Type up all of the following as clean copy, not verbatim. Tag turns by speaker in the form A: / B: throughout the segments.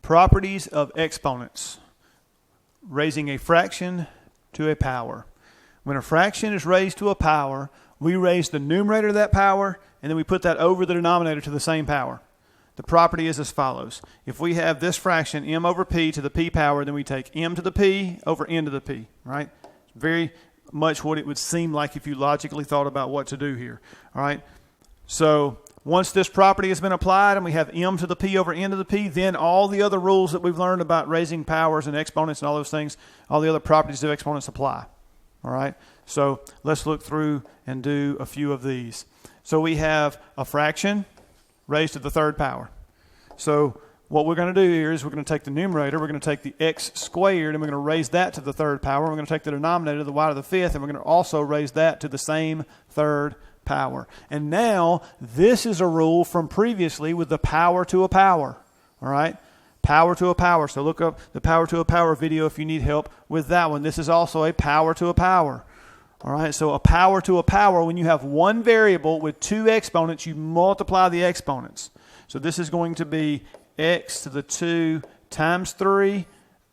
A: Properties of exponents. Raising a fraction to a power. When a fraction is raised to a power, we raise the numerator of that power, and then we put that over the denominator to the same power. The property is as follows. If we have this fraction, m over p to the p power, then we take m to the p over n to the p, right? Very much what it would seem like if you logically thought about what to do here, all right? So once this property has been applied and we have m to the p over n to the p, then all the other rules that we've learned about raising powers and exponents and all those things, all the other properties of exponents apply, all right? So let's look through and do a few of these. So we have a fraction raised to the third power. So what we're going to do here is we're going to take the numerator, we're going to take the x squared, and we're going to raise that to the third power. We're going to take the denominator, the y to the fifth, and we're going to also raise that to the same third power. And now this is a rule from previously with the power to a power, all right? Power to a power. So look up the power to a power video if you need help with that one. This is also a power to a power. All right, so a power to a power, when you have one variable with two exponents, you multiply the exponents. So this is going to be x to the 2 times 3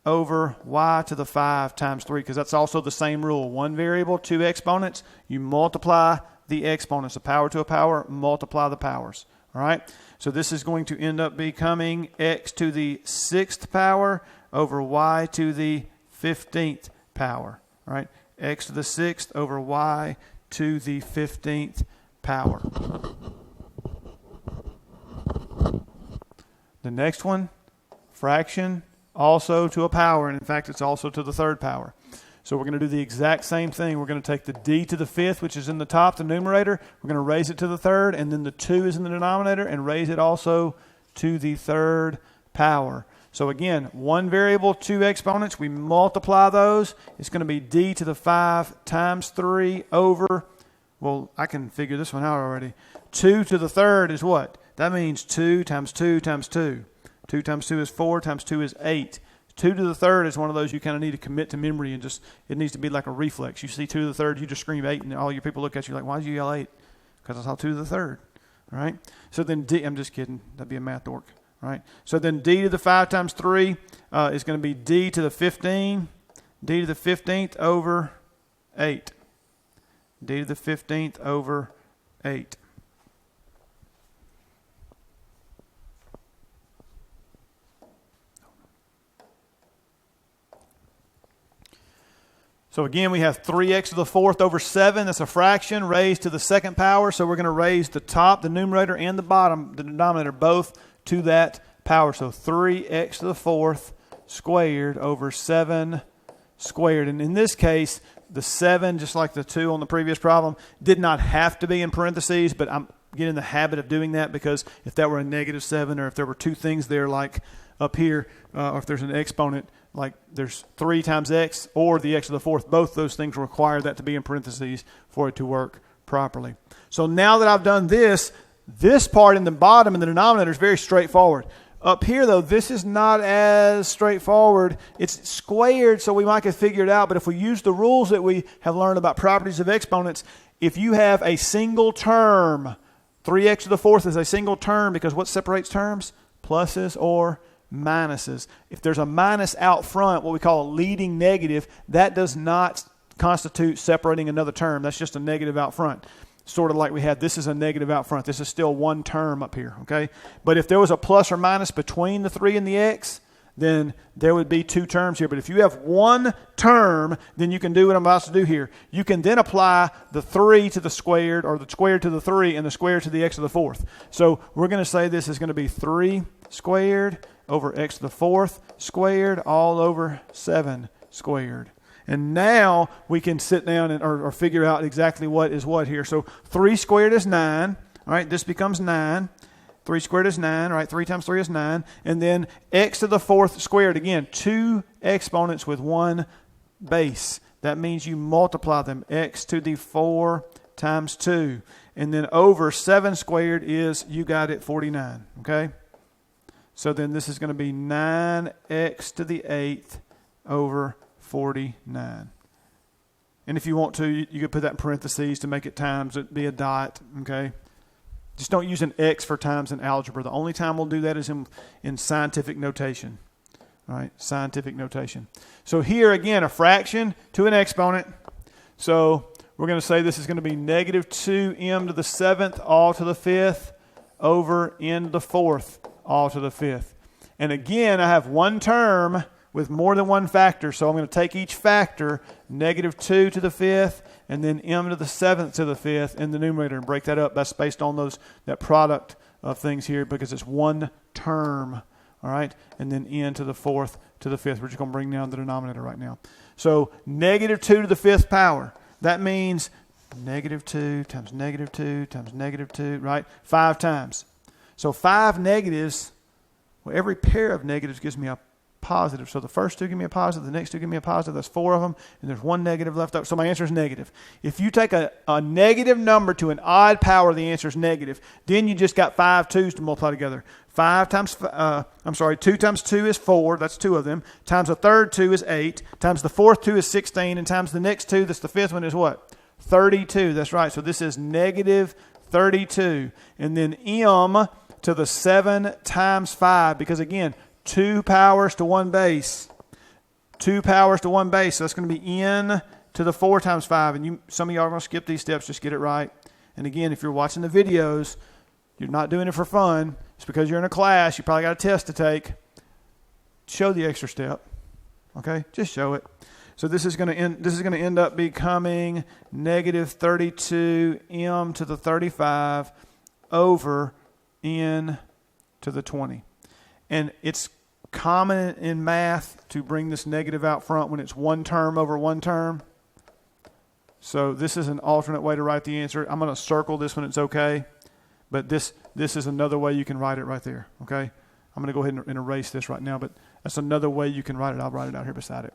A: over y to the 5 times 3, because that's also the same rule. One variable, two exponents, you multiply the exponents. A power to a power, multiply the powers. All right, so this is going to end up becoming x to the 6th power over y to the 15th power. All right. X to the 6th over y to the 15th power. The next one, fraction, also to a power, and in fact it's also to the third power. So we're going to do the exact same thing. We're going to take the d to the 5th, which is in the top, the numerator. We're going to raise it to the third, and then the 2 is in the denominator, and raise it also to the third power. So again, one variable, two exponents, we multiply those. It's going to be d to the 5 times 3 over, well, I can figure this one out already. 2 to the third is what? That means 2 times 2 times 2. 2 times 2 is 4 times 2 is 8. 2 to the third is one of those you kind of need to commit to memory and just, it needs to be like a reflex. You see 2 to the third, you just scream 8, and all your people look at you like, why did you yell 8? Because I saw 2 to the third, right? So then d, I'm just kidding, that'd be a math dork. Right. So then d to the 5 times 3 is going to be d to the 15, d to the 15th over 8. D to the 15th over 8. So again, we have 3x to the 4th over 7. That's a fraction raised to the second power. So we're going to raise the top, the numerator, and the bottom, the denominator, both to that power. So 3x to the 4th squared over 7 squared. And in this case, the 7, just like the 2 on the previous problem, did not have to be in parentheses, but I'm getting in the habit of doing that because if that were a negative 7 or if there were two things there like up here, or if there's an exponent, like there's 3 times x or the x to the 4th, both those things require that to be in parentheses for it to work properly. So now that I've done this part in the bottom in the denominator is very straightforward. Up here, though, this is not as straightforward. It's squared, so we might could figure it out. But if we use the rules that we have learned about properties of exponents, if you have a single term, 3x to the 4th is a single term because what separates terms? Pluses or minuses. If there's a minus out front, what we call a leading negative, that does not constitute separating another term. That's just a negative out front. Sort of like we had, this is a negative out front. This is still one term up here, okay? But if there was a plus or minus between the 3 and the x, then there would be two terms here. But if you have one term, then you can do what I'm about to do here. You can then apply the 3 to the squared, or the squared to the 3, and the squared to the x to the 4th. So we're going to say this is going to be 3 squared over x to the 4th squared all over 7 squared. And now we can sit down and or figure out exactly what is what here. So 3 squared is 9. All right, this becomes 9. 3 squared is 9. All right, 3 times 3 is 9. And then x to the 4th squared. Again, two exponents with one base. That means you multiply them. X to the 4 times 2. And then over 7 squared is, you got it, 49. Okay? So then this is going to be 9x to the 8th over 49. And if you want to, you could put that in parentheses to make it times. It'd be a dot, okay? Just don't use an x for times in algebra. The only time we'll do that is in scientific notation. All right, scientific notation. So here again, a fraction to an exponent. So we're going to say this is going to be negative 2m to the 7th all to the 5th over n to the 4th all to the 5th. And again, I have one term with more than one factor. So I'm going to take each factor, negative 2 to the 5th, and then m to the 7th to the 5th in the numerator, and break that up. That's based on that product of things here because it's one term. All right, and then n to the 4th to the 5th. We're just going to bring down the denominator right now. So negative 2 to the 5th power. That means negative 2 times negative 2 times negative 2, right? 5 times. So 5 negatives, well, every pair of negatives gives me a positive. So the first two give me a positive, the next two give me a positive. That's 4 of them, and there's one negative left over. So my answer is negative. If you take a negative number to an odd power, the answer is negative. Then you just got 5 2's to multiply together. 2 times 2 is 4. That's 2 of them. Times the third 2 is 8. Times the fourth 2 is 16. And times the next 2, that's the fifth one, is what? 32. That's right. So this is negative 32. And then m to the 7 times 5. Because again, 2 powers to 1 base. 2 powers to 1 base. So that's going to be n to the 4 times 5. And some of y'all are going to skip these steps. Just get it right. And again, if you're watching the videos, you're not doing it for fun. It's because you're in a class. You probably got a test to take. Show the extra step. Okay? Just show it. So this is going to end up becoming negative 32 m to the 35 over n to the 20. And it's common in math to bring this negative out front when it's one term over one term. So this is an alternate way to write the answer. I'm going to circle this when it's okay. But this is another way you can write it right there, okay? I'm going to go ahead and erase this right now, but that's another way you can write it. I'll write it out here beside it,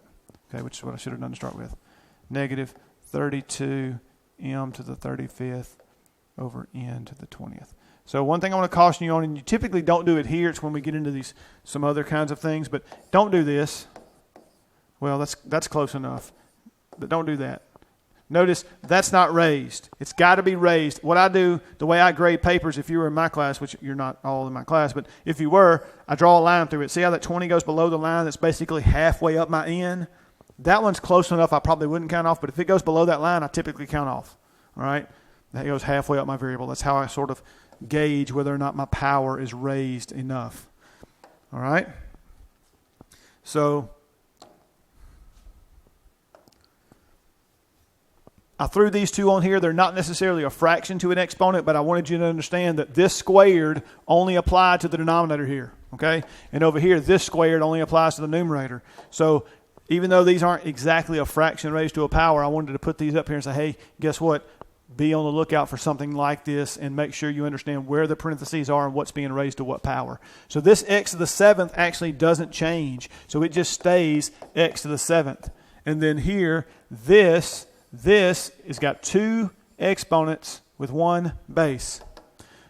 A: okay, which is what I should have done to start with. Negative 32 m to the 35th over n to the 20th. So one thing I want to caution you on, and you typically don't do it here. It's when we get into some other kinds of things, but don't do this. Well, that's close enough, but don't do that. Notice that's not raised. It's got to be raised. What I do, the way I grade papers, if you were in my class, which you're not all in my class, but if you were, I draw a line through it. See how that 20 goes below the line that's basically halfway up my n? That one's close enough I probably wouldn't count off, but if it goes below that line, I typically count off. All right? That goes halfway up my variable. That's how I sort of gauge whether or not my power is raised enough. All right? So I threw these two on here. They're not necessarily a fraction to an exponent, but I wanted you to understand that this squared only applied to the denominator here, okay? And over here, this squared only applies to the numerator. So even though these aren't exactly a fraction raised to a power, I wanted to put these up here and say, hey, guess what? Be on the lookout for something like this and make sure you understand where the parentheses are and what's being raised to what power. So this x to the 7th actually doesn't change. So it just stays x to the 7th. And then here, this has got 2 exponents with 1 base.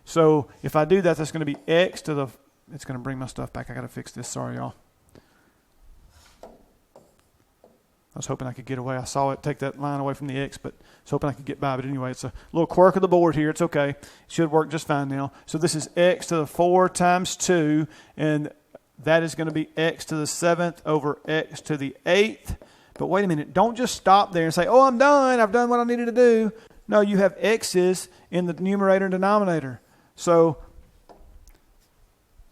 A: So if I do that, that's going to be x to the... It's going to bring my stuff back. I got to fix this. Sorry, y'all. I was hoping I could get away. I saw it take that line away from the x, but I was hoping I could get by. But anyway, it's a little quirk of the board here. It's okay. It should work just fine now. So this is x to the 4 times 2, and that is going to be x to the 7th over x to the 8th. But wait a minute. Don't just stop there and say, oh, I'm done. I've done what I needed to do. No, you have x's in the numerator and denominator. So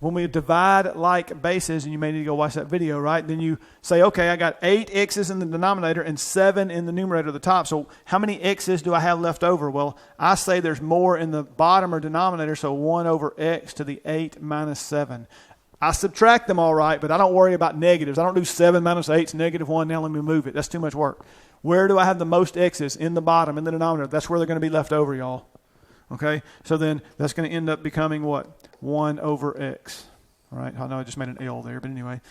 A: when we divide like bases, and you may need to go watch that video, right? Then you say, okay, I got 8 x's in the denominator and 7 in the numerator at the top. So how many x's do I have left over? Well, I say there's more in the bottom or denominator, so 1 over x to the 8 minus 7. I subtract them all right, but I don't worry about negatives. I don't do 7 minus 8 is negative 1. Now let me move it. That's too much work. Where do I have the most x's? In the bottom, in the denominator. That's where they're going to be left over, y'all. Okay? So then that's going to end up becoming what? 1 over x. All right? I know I just made an L there, but anyway.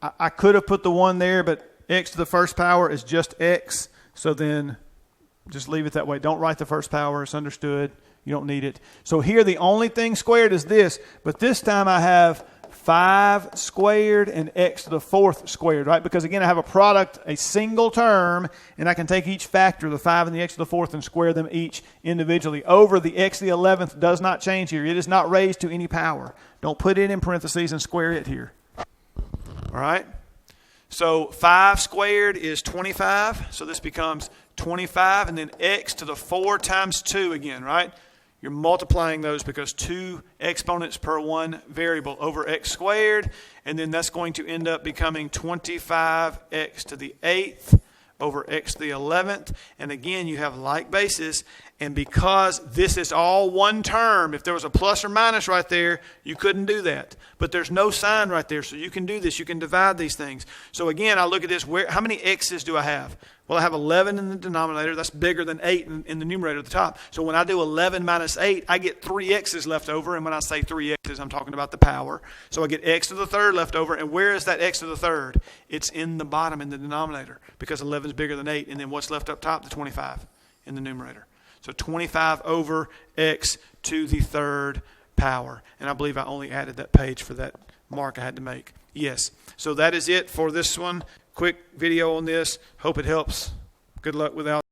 A: I could have put the 1 there, but x to the first power is just x. So then Just leave it that way. Don't write the first power. It's understood. You don't need it. So here the only thing squared is this, but this time I have 5 squared and x to the 4th squared, right? Because again, I have a product, a single term, and I can take each factor, the 5 and the x to the 4th, and square them each individually. Over the x to the 11th does not change here. It is not raised to any power. Don't put it in parentheses and square it here. All right? So 5 squared is 25. So this becomes 25, and then x to the 4 times 2 again, right? You're multiplying those because 2 exponents per one variable over x squared, and then that's going to end up becoming 25x to the 8th over x to the 11th. And again, you have like basis, and because this is all one term, if there was a plus or minus right there, you couldn't do that. But there's no sign right there, so you can do this. You can divide these things. So again, I look at this. How many x's do I have? Well, I have 11 in the denominator. That's bigger than 8 in the numerator at the top. So when I do 11 minus 8, I get 3 x's left over. And when I say 3 x's, I'm talking about the power. So I get x to the 3rd left over. And where is that x to the 3rd? It's in the bottom in the denominator because 11 is bigger than 8. And then what's left up top? The 25 in the numerator. So 25 over x to the 3rd power. And I believe I only added that page for that mark I had to make. Yes. So that is it for this one. Quick video on this. Hope it helps. Good luck with